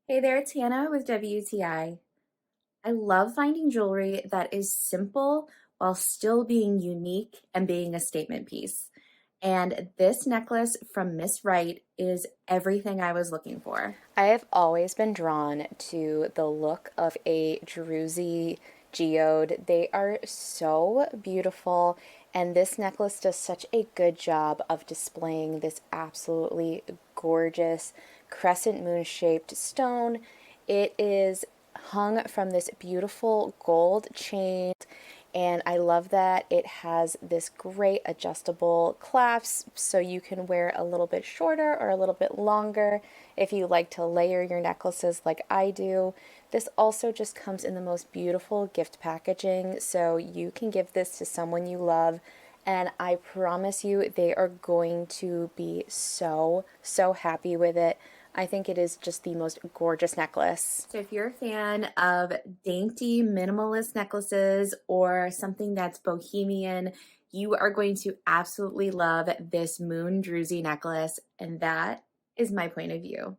Hey there, it's Hannah with WTI. I love finding jewelry that is simple while still being unique and being a statement piece. And this necklace from Miss Wright is everything I was looking for. I have always been drawn to the look of a Druzy geode. They are so beautiful, and this necklace does such a good job of displaying this absolutely gorgeous crescent moon shaped stone. It is hung from this beautiful gold chain, and I love that it has this great adjustable clasp so you can wear a little bit shorter or a little bit longer if you like to layer your necklaces like I do. This also just comes in the most beautiful gift packaging, so you can give this to someone you love, and I promise you they are going to be so happy with it. I think it is just the most gorgeous necklace. So, if you're a fan of dainty minimalist necklaces or something that's bohemian, you are going to absolutely love this Moon Druzy necklace. And that is my point of view.